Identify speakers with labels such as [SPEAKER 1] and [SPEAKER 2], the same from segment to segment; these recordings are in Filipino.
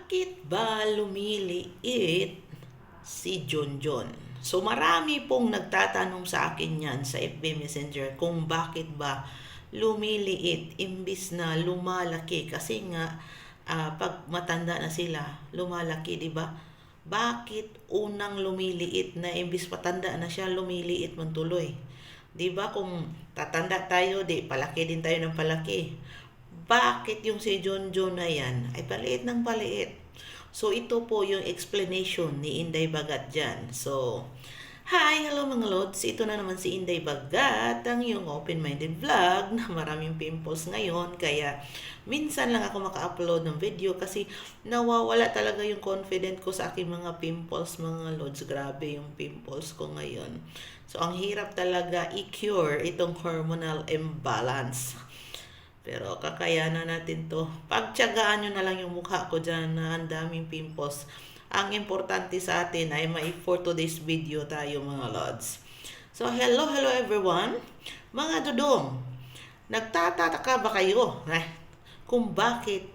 [SPEAKER 1] Bakit ba lumiliit si Junjun? So marami pong nagtatanong sa akin yan sa FB Messenger kung bakit ba lumiliit imbis na lumalaki kasi nga pag matanda na sila lumalaki, di ba? Bakit unang lumiliit na imbis patanda na siya lumiliit man tuloy? 'Di ba kung tatanda tayo, di palaki din tayo ng palaki. Bakit yung si Junjun na yan ay paliit ng paliit? So, ito po yung explanation ni Inday Bagat dyan. So, hi! Hello mga lods! Ito na naman si Inday Bagat, ang yung open-minded vlog na maraming pimples ngayon. Kaya, minsan lang ako maka-upload ng video kasi nawawala talaga yung confident ko sa aking mga pimples, mga lods. Grabe yung pimples ko ngayon. So, ang hirap talaga i-cure itong hormonal imbalance. Pero kakayanan natin to. Pagtiyagaan nyo na lang yung mukha ko dyan na ang daming pimples. Ang importante sa atin ay for today's video tayo mga lods. So hello everyone. Mga dudong, nagtatataka ba kayo kung bakit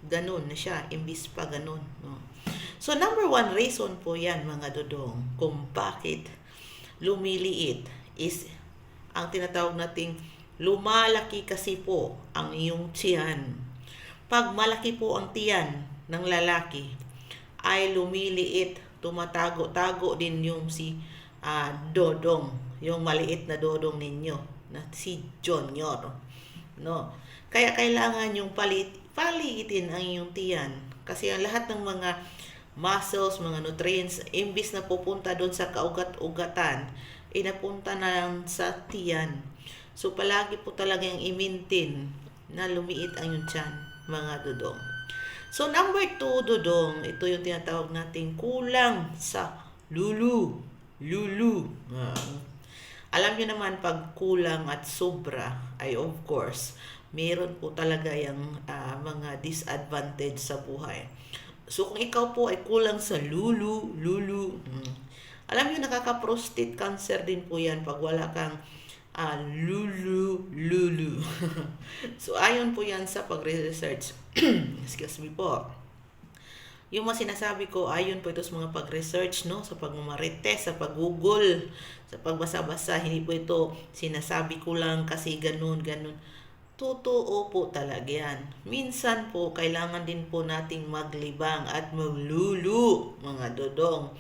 [SPEAKER 1] ganun na siya imbis pa ganun? No? So number one reason po yan mga dudong kung bakit lumiliit is ang tinatawag nating lumalaki kasi po ang iyong tiyan. Pag malaki po ang tiyan ng lalaki, ay lumiliit, tumatago-tago din yung si Dodong, yung maliit na Dodong ninyo, na si Junior. No? Kaya kailangan yung paliitin ang iyong tiyan. Kasi ang lahat ng mga muscles, mga nutrients, imbis na pupunta doon sa kaugat-ugatan, inapunta na lang sa tiyan. So, palagi po talaga yung i-maintain na lumiit ang yung tiyan, mga dudong. So, number 2, dudong, ito yung tinatawag nating kulang sa lulu. Alam nyo naman, pag kulang at sobra, ay of course, meron po talaga yung mga disadvantage sa buhay. So, kung ikaw po ay kulang sa lulu, alam nyo, nakaka-prostate cancer din po yan pag wala kang lulu. So, ayon po yan sa pagre-research. Excuse me po. Yung mga sinasabi ko, ayon po ito sa mga pag-research, no? Sa pagmamarites, sa pag-google, sa pagbasa-basa. Hindi po ito sinasabi ko lang kasi ganun. Totoo po talaga yan. Minsan po, kailangan din po nating maglibang at maglulu, mga dodong,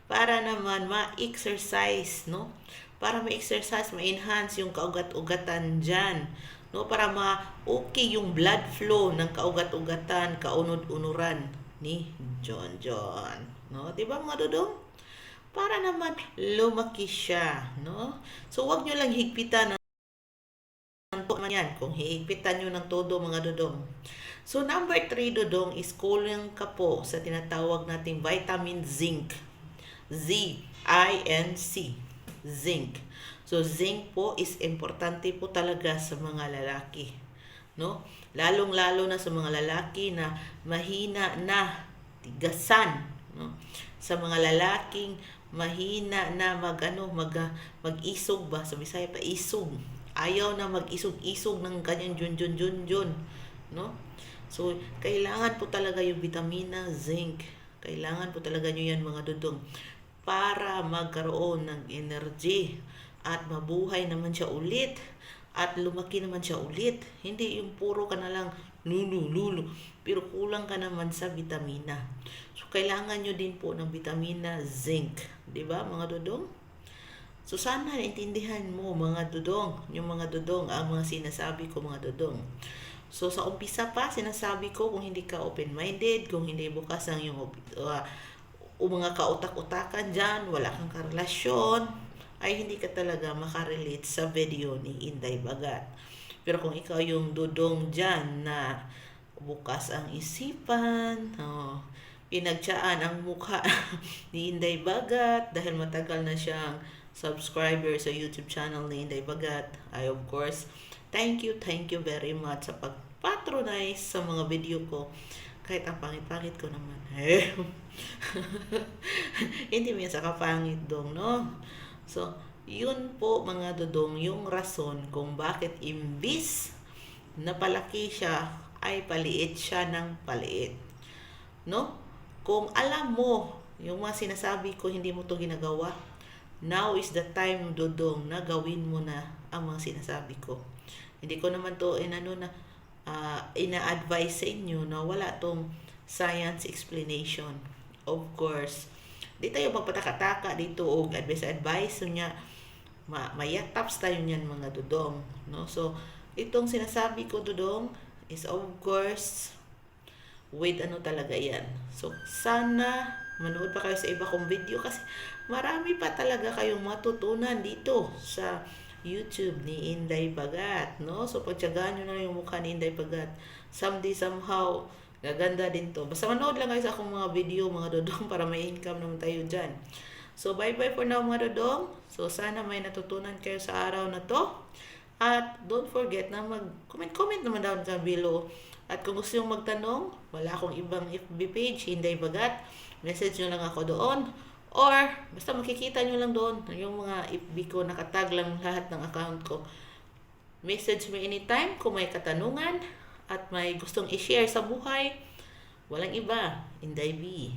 [SPEAKER 1] para naman ma-exercise, no? Para ma-exercise, ma-enhance yung kaugat-ugatan dyan. No? Para ma-okay yung blood flow ng kaugat-ugatan, kaunod-unuran ni John. No? Diba mga dudong? Para naman lumaki siya. No? So, wag nyo lang higpitan ng yan. Kung higpitan nyo ng todo mga dudong. So, number 3 dudong is kulang ka po sa tinatawag nating vitamin zinc. Z-I-N-C. Zinc. So, zinc po is importante po talaga sa mga lalaki. No? Lalong-lalo na sa mga lalaki na mahina na tigasan. No? Sa mga lalaking mahina na mag-isog ba? Sa Bisaya pa, isog. Ayaw na mag-isog-isog ng kanyang junjun. No? So, kailangan po talaga yung vitamina zinc. Kailangan po talaga nyo yan mga dudong para magkaroon ng energy at mabuhay naman siya ulit at lumaki naman siya ulit. Hindi yung puro ka na lang lulu, pero kulang ka naman sa vitamina. So, kailangan nyo din po ng vitamina zinc. Diba mga dudong? So, sana naintindihan mo mga dudong, yung mga dudong, ang mga sinasabi ko mga dudong. So, sa umpisa pa, sinasabi ko kung hindi ka open-minded, kung hindi bukas ang yung mga kautak-utakan dyan, wala kang karelasyon, ay hindi ka talaga makarelate sa video ni Inday Bagat. Pero kung ikaw yung dudong dyan na bukas ang isipan, pinagtsaan ang mukha ni Inday Bagat dahil matagal na siyang subscriber sa YouTube channel ni Inday Bagat, ay of course, thank you very much sa pag-patronize sa mga video ko. Kahit ang pangit-pangit ko naman. Hindi mo yan sa kapangit dong, no? So, yun po mga dudong, yung rason kung bakit imbis na palaki siya, ay paliit siya ng paliit. no? Kung alam mo, yung mga sinasabi ko, hindi mo to ginagawa, now is the time, Dodong, na gawin mo na ang mga sinasabi ko. Hindi ko naman to ina-advise sa inyo na wala tong science explanation. Of course, di tayo magpataka-taka dito o advice so niya mayataps tayo niyan mga Dodong, no? So itong sinasabi ko, Dodong, is of course with ano talaga yan. So sana manood pa kayo sa iba kong video kasi marami pa talaga kayong matutunan dito sa YouTube ni Inday Bagat, no? So pagtiyagaan nyo na yung mukha ni Inday Bagat. Someday, somehow, gaganda din to. Basta manood lang kayo sa akong mga video, mga Dodong, para may income naman tayo dyan. So bye-bye for now, mga Dodong. So sana may natutunan kayo sa araw na to. At don't forget na mag-comment naman down sa below. At kung gusto yung magtanong, wala akong ibang FB page, Inday Bagat. Message nyo lang ako doon. Or, basta makikita nyo lang doon, yung mga FB ko, nakatag lang lahat ng account ko. Message me anytime kung may katanungan at may gustong i-share sa buhay. Walang iba, Inday B.